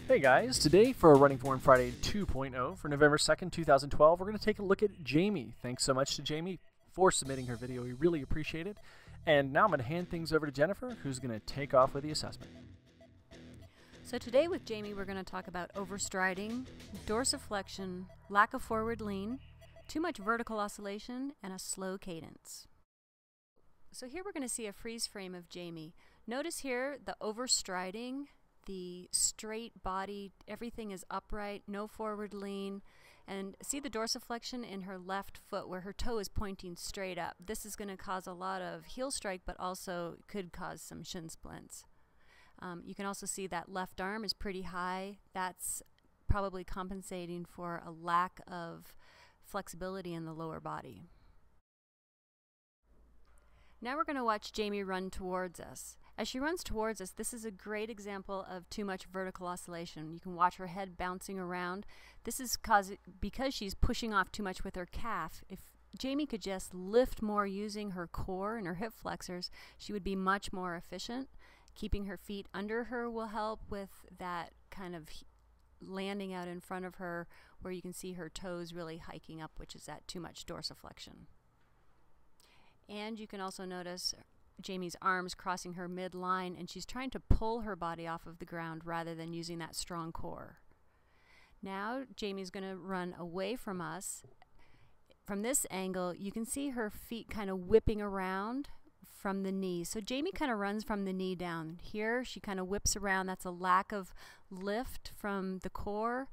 Hey guys, today for our Running Form Friday 2.0 for November 2nd, 2012, we're going to take a look at Jaime. Thanks so much to Jaime for submitting her video. We really appreciate it. And now I'm going to hand things over to Jennifer, who's going to take off with the assessment. So today with Jaime, we're going to talk about overstriding, dorsiflexion, lack of forward lean, too much vertical oscillation, and a slow cadence. So here we're going to see a freeze frame of Jaime. Notice here the overstriding, the straight body, everything is upright, no forward lean, and see the dorsiflexion in her left foot where her toe is pointing straight up. This is going to cause a lot of heel strike, but also could cause some shin splints. You can also see that left arm is pretty high. That's probably compensating for a lack of flexibility in the lower body. Now we're going to watch Jaime run towards us. As she runs towards us, this is a great example of too much vertical oscillation. You can watch her head bouncing around. This is because she's pushing off too much with her calf. If Jaime could just lift more using her core and her hip flexors, she would be much more efficient. Keeping her feet under her will help with that kind of landing out in front of her where you can see her toes really hiking up, which is that too much dorsiflexion. And you can also notice Jaime's arms crossing her midline, and she's trying to pull her body off of the ground rather than using that strong core. Now Jaime's going to run away from us. From this angle, you can see her feet kind of whipping around from the knee. So Jaime kind of runs from the knee down. Here she kind of whips around. That's a lack of lift from the core.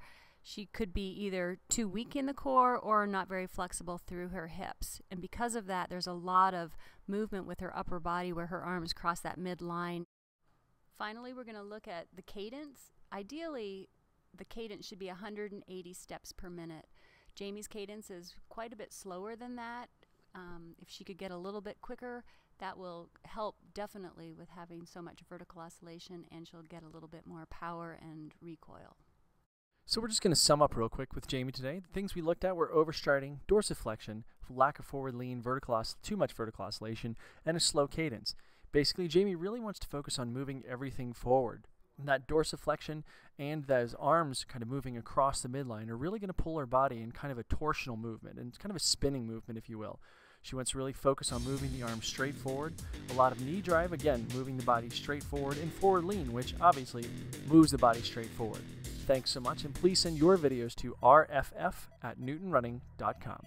She could be either too weak in the core or not very flexible through her hips. And because of that, there's a lot of movement with her upper body where her arms cross that midline. Finally, we're going to look at the cadence. Ideally, the cadence should be 180 steps per minute. Jaime's cadence is quite a bit slower than that. If she could get a little bit quicker, that will help definitely with having so much vertical oscillation, and she'll get a little bit more power and recoil. So we're just going to sum up real quick with Jaime today. The things we looked at were overstriding, dorsiflexion, lack of forward lean, too much vertical oscillation, and a slow cadence. Basically, Jaime really wants to focus on moving everything forward. And that dorsiflexion and those arms kind of moving across the midline are really going to pull her body in kind of a torsional movement, and it's kind of a spinning movement, if you will. She wants to really focus on moving the arms straight forward. A lot of knee drive, again, moving the body straight forward, and forward lean, which obviously moves the body straight forward. Thanks so much, and please send your videos to rff@newtonrunning.com.